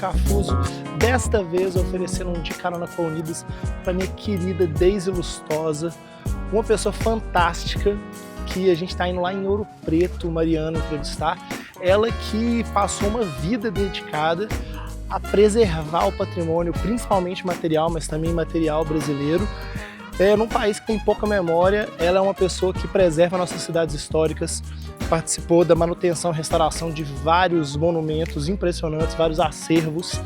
Cafuso, desta vez oferecendo um de Carona com Unidas para minha querida Deise Lustosa, uma pessoa fantástica que a gente está indo lá em Ouro Preto, Mariana, entrevistar. Ela que passou uma vida dedicada a preservar o patrimônio, principalmente material, mas também imaterial brasileiro. Num país que tem pouca memória, ela é uma pessoa que preserva nossas cidades históricas, participou da manutenção e restauração de vários monumentos impressionantes, vários acervos,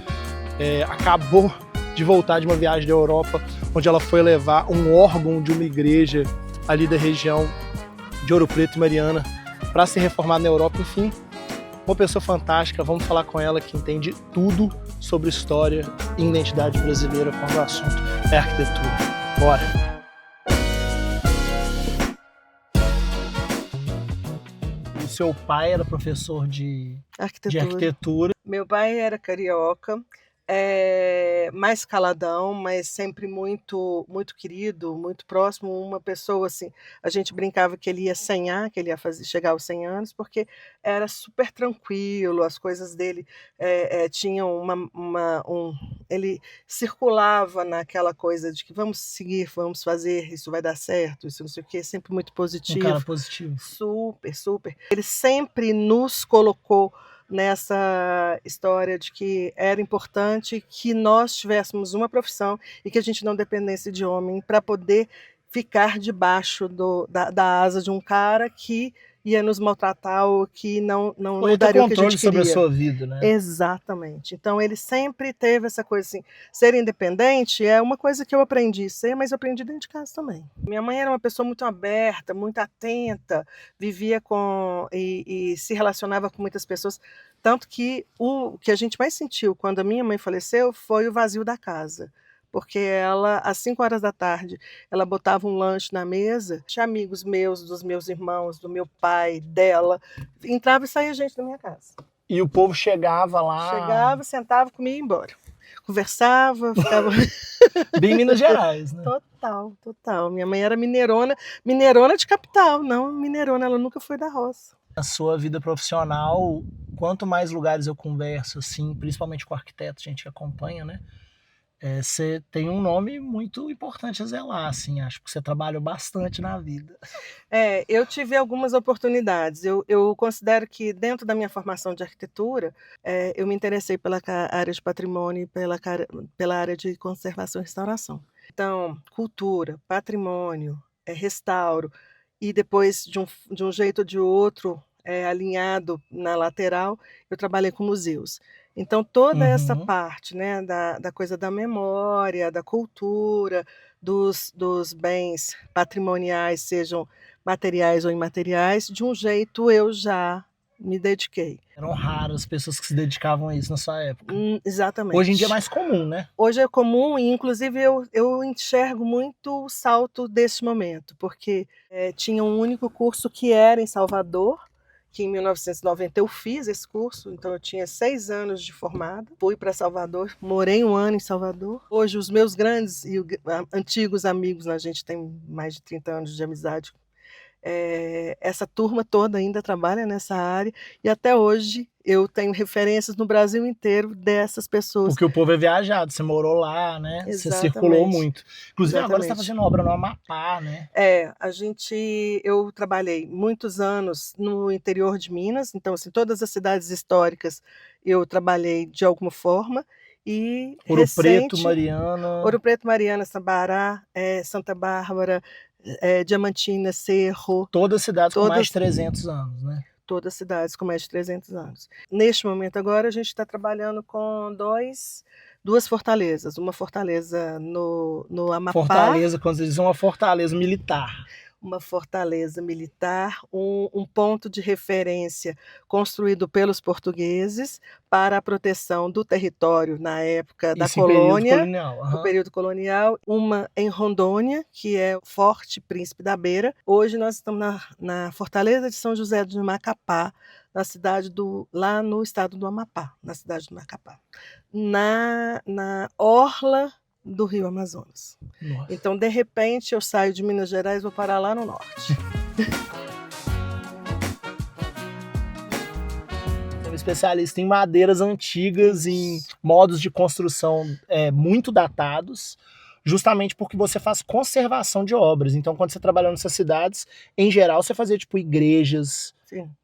acabou de voltar de uma viagem da Europa, onde ela foi levar um órgão de uma igreja ali da região de Ouro Preto e Mariana para se reformar na Europa. Enfim, uma pessoa fantástica. Vamos falar com ela, que entende tudo sobre história e identidade brasileira quando o assunto é arquitetura. Bora! O seu pai era professor de arquitetura. Meu pai era carioca, mais caladão, mas sempre muito, muito querido, muito próximo. Uma pessoa assim, a gente brincava que ele ia senhar, que ele ia chegar aos 100 anos, porque era super tranquilo, as coisas dele tinham ele circulava naquela coisa de que vamos seguir, vamos fazer, isso vai dar certo, isso não sei o quê, sempre muito positivo. Um cara positivo. Super, super. Ele sempre nos colocou nessa história de que era importante que nós tivéssemos uma profissão e que a gente não dependesse de homem para poder ficar debaixo da asa de um cara que ia nos maltratar ou que não daria o que a gente queria. Sobre a sua vida, né? Exatamente. Então ele sempre teve essa coisa assim, ser independente é uma coisa que eu aprendi a ser, mas eu aprendi dentro de casa também. Minha mãe era uma pessoa muito aberta, muito atenta, vivia e se relacionava com muitas pessoas, tanto que o que a gente mais sentiu quando a minha mãe faleceu foi o vazio da casa. Porque ela, às 5 horas da tarde, ela botava um lanche na mesa, tinha amigos meus, dos meus irmãos, do meu pai, dela, entrava e saía gente da minha casa. E o povo chegava lá? Chegava, sentava, comia e ia embora. Conversava, ficava... Bem Minas Gerais, né? Total. Minha mãe era mineirona de capital, não mineirona, ela nunca foi da roça. Na sua vida profissional, quanto mais lugares eu converso, assim, principalmente com arquitetos, gente que acompanha, né? Você tem um nome muito importante a zelar, assim, acho que você trabalhou bastante na vida. Eu tive algumas oportunidades. Eu considero que dentro da minha formação de arquitetura, eu me interessei pela área de patrimônio e pela área de conservação e restauração. Então, cultura, patrimônio, restauro, e depois, de um jeito ou de outro, alinhado na lateral, eu trabalhei com museus. Então, toda essa parte, né, da coisa da memória, da cultura, dos bens patrimoniais, sejam materiais ou imateriais, de um jeito eu já me dediquei. Eram raras as pessoas que se dedicavam a isso na sua época. Exatamente. Hoje em dia é mais comum, né? Hoje é comum e, inclusive, eu enxergo muito o salto desse momento, porque tinha um único curso que era em Salvador, que em 1990 eu fiz esse curso, então eu tinha 6 anos de formada, fui para Salvador, morei 1 ano em Salvador. Hoje os meus grandes e antigos amigos, a gente tem mais de 30 anos de amizade, essa turma toda ainda trabalha nessa área e até hoje eu tenho referências no Brasil inteiro dessas pessoas. Porque o povo é viajado, você morou lá, né? Exatamente. Você circulou muito. Inclusive Exatamente. Agora você está fazendo obra no Amapá, né? Eu trabalhei muitos anos no interior de Minas, então assim, todas as cidades históricas eu trabalhei de alguma forma. E Ouro Preto, Mariana, Sabará, Santa Bárbara, Diamantina, Cerro. Todas cidades com mais de 300 anos, né? Todas cidades com mais de 300 anos. Neste momento agora a gente está trabalhando com duas fortalezas. Uma fortaleza no Amapá. Fortaleza, quando vocês dizem uma fortaleza militar. Uma fortaleza militar, um ponto de referência construído pelos portugueses para a proteção do território na época da colônia, no período colonial. Uma em Rondônia, que é o Forte Príncipe da Beira. Hoje nós estamos na Fortaleza de São José do Macapá, na cidade lá no estado do Amapá, na cidade do Macapá. Na orla do Rio Amazonas. Nossa. Então, de repente, eu saio de Minas Gerais e vou parar lá no norte. especialista em madeiras antigas, em modos de construção muito datados, justamente porque você faz conservação de obras. Então, quando você trabalhou nessas cidades, em geral, você fazia tipo igrejas,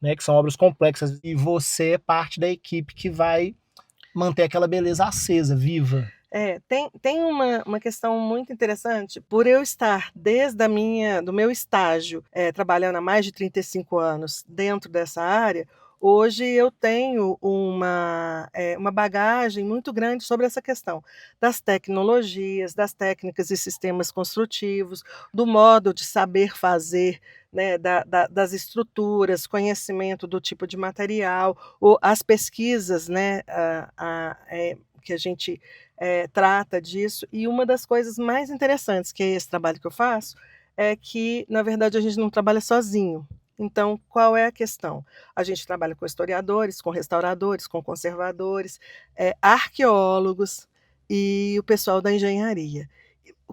né, que são obras complexas, e você é parte da equipe que vai manter aquela beleza acesa, viva. Tem uma questão muito interessante. Por eu estar desde do meu estágio, trabalhando há mais de 35 anos dentro dessa área, hoje eu tenho uma bagagem muito grande sobre essa questão das tecnologias, das técnicas e sistemas construtivos, do modo de saber fazer, né, das estruturas, conhecimento do tipo de material, ou as pesquisas, né, que a gente trata disso. E uma das coisas mais interessantes que é esse trabalho que eu faço é que, na verdade, a gente não trabalha sozinho. Então, qual é a questão? A gente trabalha com historiadores, com restauradores, com conservadores, arqueólogos e o pessoal da engenharia.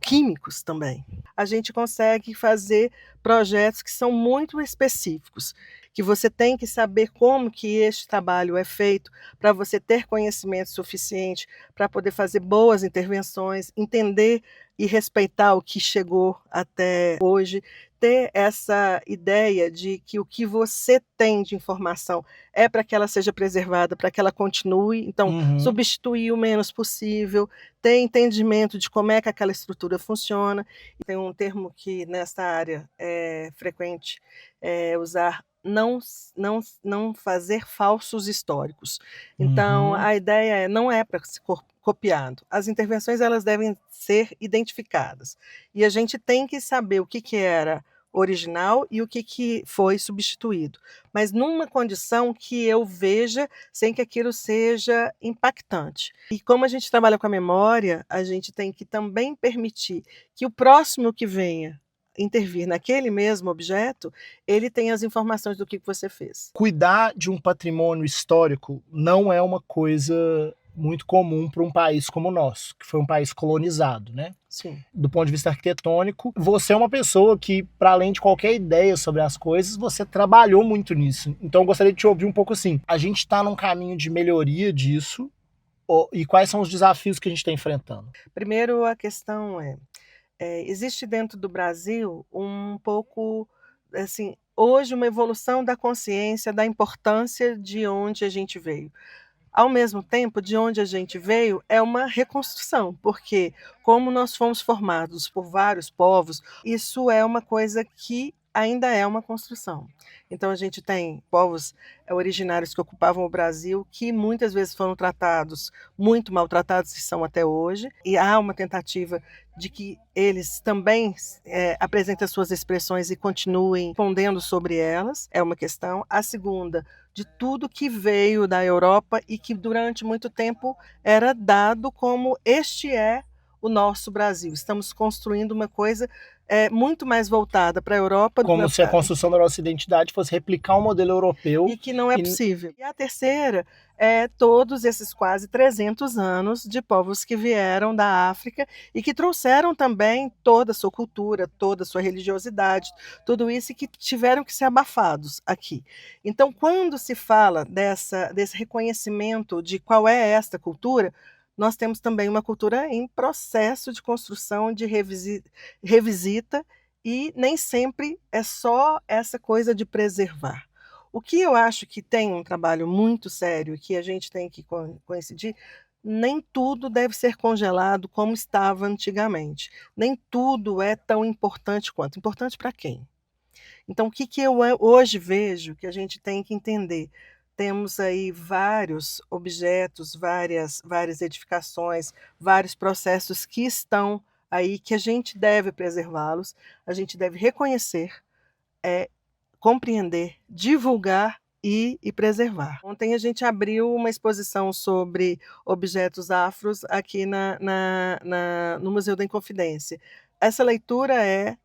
Químicos também. A gente consegue fazer projetos que são muito específicos, que você tem que saber como que este trabalho é feito para você ter conhecimento suficiente para poder fazer boas intervenções, entender e respeitar o que chegou até hoje, ter essa ideia de que o que você tem de informação é para que ela seja preservada, para que ela continue, então substituir o menos possível, ter entendimento de como é que aquela estrutura funciona. Tem um termo que nessa área é frequente usar, não fazer falsos históricos. Então, a ideia não é para ser copiado. As intervenções elas devem ser identificadas. E a gente tem que saber o que era original e o que foi substituído, mas numa condição que eu veja sem que aquilo seja impactante. E como a gente trabalha com a memória, a gente tem que também permitir que o próximo que venha intervir naquele mesmo objeto, ele tenha as informações do que você fez. Cuidar de um patrimônio histórico não é uma coisa muito comum para um país como o nosso, que foi um país colonizado, né? Sim. Do ponto de vista arquitetônico, você é uma pessoa que, para além de qualquer ideia sobre as coisas, você trabalhou muito nisso. Então eu gostaria de te ouvir um pouco assim. A gente está num caminho de melhoria disso, e quais são os desafios que a gente está enfrentando? Primeiro, a questão existe dentro do Brasil um pouco, assim, hoje uma evolução da consciência da importância de onde a gente veio. Ao mesmo tempo, de onde a gente veio é uma reconstrução, porque como nós fomos formados por vários povos, isso é uma coisa que ainda é uma construção. Então a gente tem povos originários que ocupavam o Brasil, que muitas vezes foram tratados, muito maltratados, e são até hoje, e há uma tentativa de que eles também apresentem suas expressões e continuem respondendo sobre elas, é uma questão. A segunda, de tudo que veio da Europa e que durante muito tempo era dado como este é o nosso Brasil. Estamos construindo uma coisa muito mais voltada para a Europa. Como se a construção da nossa identidade fosse replicar um modelo europeu. E que não é possível. E a terceira é todos esses quase 300 anos de povos que vieram da África e que trouxeram também toda a sua cultura, toda a sua religiosidade, tudo isso, e que tiveram que ser abafados aqui. Então, quando se fala desse reconhecimento de qual é esta cultura, nós temos também uma cultura em processo de construção, de revisita, e nem sempre é só essa coisa de preservar. O que eu acho que tem um trabalho muito sério e que a gente tem que coincidir, nem tudo deve ser congelado como estava antigamente. Nem tudo é tão importante quanto. Importante para quem? Então, o que eu hoje vejo que a gente tem que entender? Temos aí vários objetos, várias edificações, vários processos que estão aí que a gente deve preservá-los, a gente deve reconhecer, compreender, divulgar e preservar. Ontem a gente abriu uma exposição sobre objetos afros aqui no Museu da Inconfidência. Essa leitura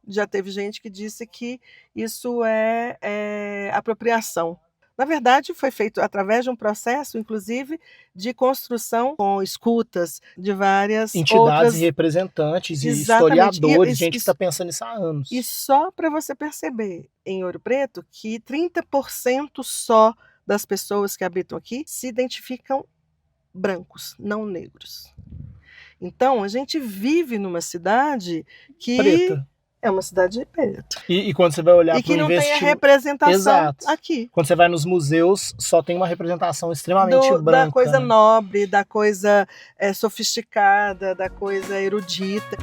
já teve gente que disse que isso é apropriação. Na verdade, foi feito através de um processo, inclusive, de construção com escutas de várias entidades e representantes e historiadores, gente que está pensando nisso há anos. E só para você perceber, em Ouro Preto, que 30% só das pessoas que habitam aqui se identificam brancos, não negros. Então, a gente vive numa cidade que Preta. é uma cidade preta. E quando você vai olhar E para o que não tem a investimento... representação Exato. aqui. Quando você vai nos museus, só tem uma representação extremamente branca. Da coisa né? nobre, da coisa sofisticada, da coisa erudita.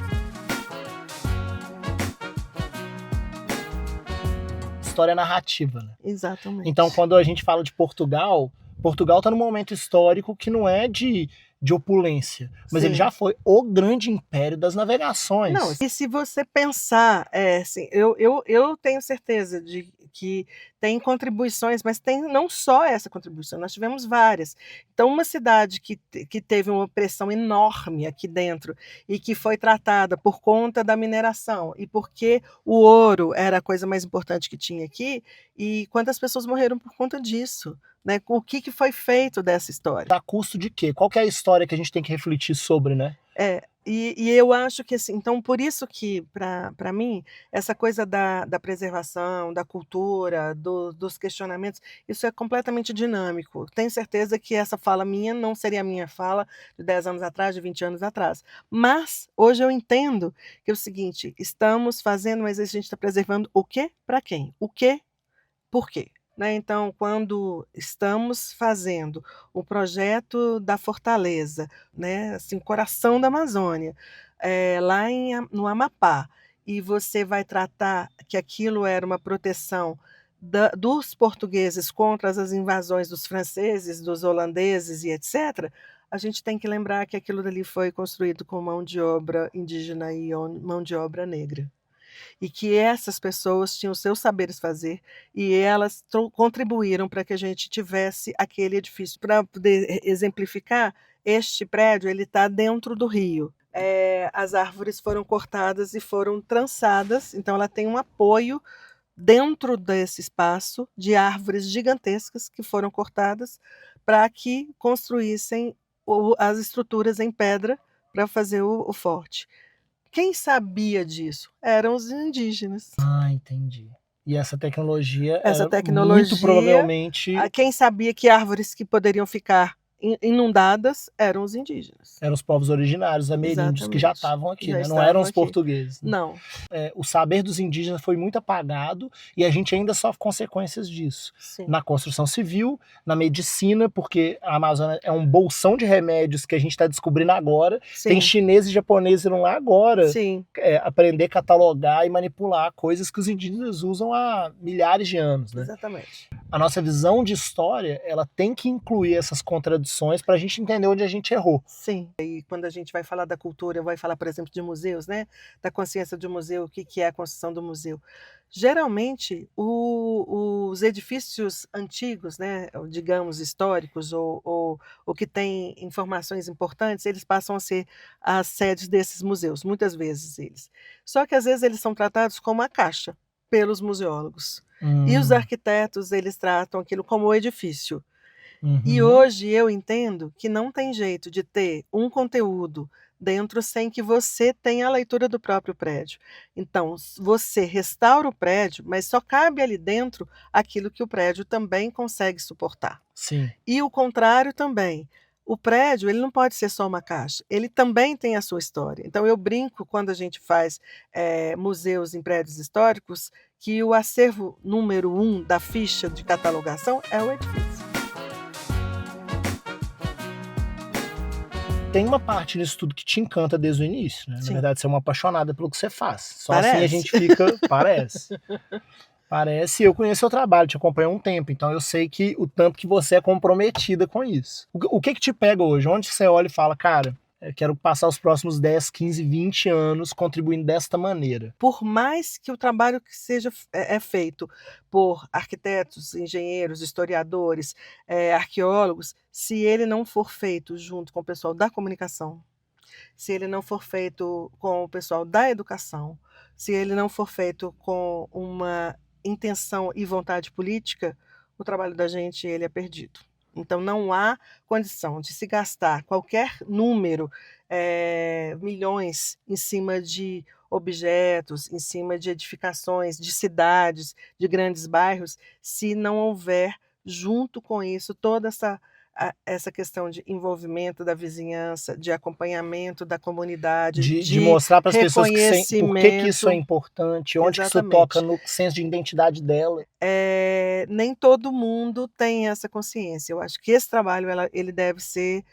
História narrativa, né? Exatamente. Então, quando a gente fala de Portugal, Portugal está num momento histórico que não é de opulência, mas Sim. ele já foi o grande império das navegações. Não, e se você pensar, assim, eu tenho certeza de que tem contribuições, mas tem não só essa contribuição, nós tivemos várias. Então, uma cidade que teve uma pressão enorme aqui dentro e que foi tratada por conta da mineração e porque o ouro era a coisa mais importante que tinha aqui, e quantas pessoas morreram por conta disso? Né? O que foi feito dessa história? A custo de quê? Qual que é a história que a gente tem que refletir sobre, né? E eu acho que assim, então por isso que, para mim, essa coisa da preservação, da cultura, dos questionamentos, isso é completamente dinâmico. Tenho certeza que essa fala minha não seria a minha fala de 10 anos atrás, de 20 anos atrás. Mas hoje eu entendo que é o seguinte, estamos fazendo, mas a gente está preservando o quê? Para quem? O quê? Por quê? Né? Então, quando estamos fazendo o projeto da Fortaleza, né? Assim, o coração da Amazônia, lá no Amapá, e você vai tratar que aquilo era uma proteção dos portugueses contra as invasões dos franceses, dos holandeses e etc., a gente tem que lembrar que aquilo dali foi construído com mão de obra indígena e mão de obra negra. E que essas pessoas tinham seus saberes fazer e elas contribuíram para que a gente tivesse aquele edifício. Para poder exemplificar, este prédio ele está dentro do rio. As árvores foram cortadas e foram trançadas, então ela tem um apoio dentro desse espaço de árvores gigantescas que foram cortadas para que construíssem as estruturas em pedra para fazer o forte. Quem sabia disso? Eram os indígenas. Ah, entendi. E essa tecnologia, Muito provavelmente... Quem sabia que árvores que poderiam ficar inundadas eram os indígenas. Eram os povos originários, ameríndios, que já estavam aqui, né? Não eram os portugueses. Né? Não. O saber dos indígenas foi muito apagado e a gente ainda sofre consequências disso. Sim. Na construção civil, na medicina, porque a Amazônia é um bolsão de remédios que a gente está descobrindo agora. Sim. Tem chineses e japoneses indo lá agora aprender a catalogar e manipular coisas que os indígenas usam há milhares de anos. Né? Exatamente. A nossa visão de história, ela tem que incluir essas contradições para a gente entender onde a gente errou. Sim. E quando a gente vai falar da cultura, vai falar, por exemplo, de museus, né? Da consciência de museu, o que é a construção do museu. Geralmente, os edifícios antigos, né, digamos, históricos, ou que têm informações importantes, eles passam a ser as sedes desses museus, muitas vezes eles. Só que às vezes eles são tratados como a caixa pelos museólogos. E os arquitetos, eles tratam aquilo como o edifício. E hoje eu entendo que não tem jeito de ter um conteúdo dentro sem que você tenha a leitura do próprio prédio. Então, você restaura o prédio, mas só cabe ali dentro aquilo que o prédio também consegue suportar. Sim. E o contrário também. O prédio, ele não pode ser só uma caixa, ele também tem a sua história. Então, eu brinco quando a gente faz museus em prédios históricos, que o acervo número 1 da ficha de catalogação é o edifício. Tem uma parte nisso tudo que te encanta desde o início, né? Sim. Na verdade, você é uma apaixonada pelo que você faz. Só Parece. assim a gente fica... Parece. Eu conheço seu trabalho, te acompanho há um tempo, então eu sei que o tanto que você é comprometida com isso. O que te pega hoje? Onde você olha e fala, cara, eu quero passar os próximos 10, 15, 20 anos contribuindo desta maneira? Por mais que o trabalho que seja feito por arquitetos, engenheiros, historiadores, arqueólogos, se ele não for feito junto com o pessoal da comunicação, se ele não for feito com o pessoal da educação, se ele não for feito com uma intenção e vontade política, o trabalho da gente ele é perdido. Então, não há condição de se gastar qualquer número, milhões, em cima de objetos, em cima de edificações, de cidades, de grandes bairros, se não houver junto com isso, toda essa questão de envolvimento da vizinhança, de acompanhamento da comunidade, De de mostrar para as pessoas por que isso é reconhecimento. importante, onde que isso toca no senso de identidade dela. Nem todo mundo tem essa consciência. Eu acho que esse trabalho ele deve ser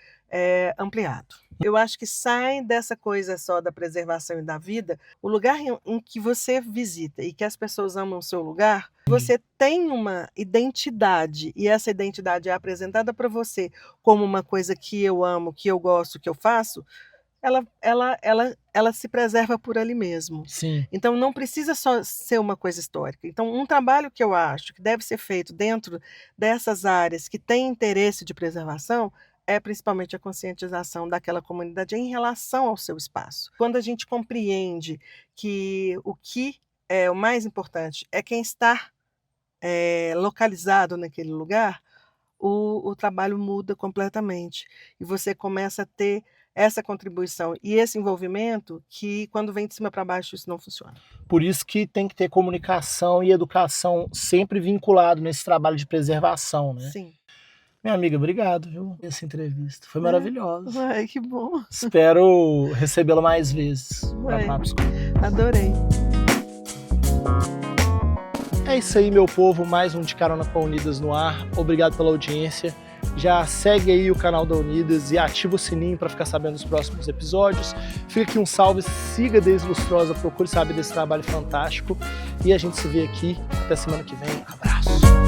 ampliado. Eu acho que sai dessa coisa só da preservação e da vida, o lugar em que você visita e que as pessoas amam o seu lugar, você tem uma identidade e essa identidade é apresentada para você como uma coisa que eu amo, que eu gosto, que eu faço, ela se preserva por ali mesmo. Sim. Então não precisa só ser uma coisa histórica. Então um trabalho que eu acho que deve ser feito dentro dessas áreas que têm interesse de preservação é principalmente a conscientização daquela comunidade em relação ao seu espaço. Quando a gente compreende que o que é o mais importante é quem está localizado naquele lugar, o trabalho muda completamente. E você começa a ter essa contribuição e esse envolvimento que, quando vem de cima para baixo, isso não funciona. Por isso que tem que ter comunicação e educação sempre vinculado nesse trabalho de preservação, né? Sim. Minha amiga, obrigado, viu? Essa entrevista foi maravilhosa. Ai, que bom. Espero recebê-la mais vezes para papos. Adorei. É isso aí, meu povo. Mais um De Carona com a Unidas no ar. Obrigado pela audiência. Já segue aí o canal da Unidas e ativa o sininho para ficar sabendo dos próximos episódios. Fica aqui um salve, siga Desde Lustrosa, procure saber desse trabalho fantástico. E a gente se vê aqui até semana que vem.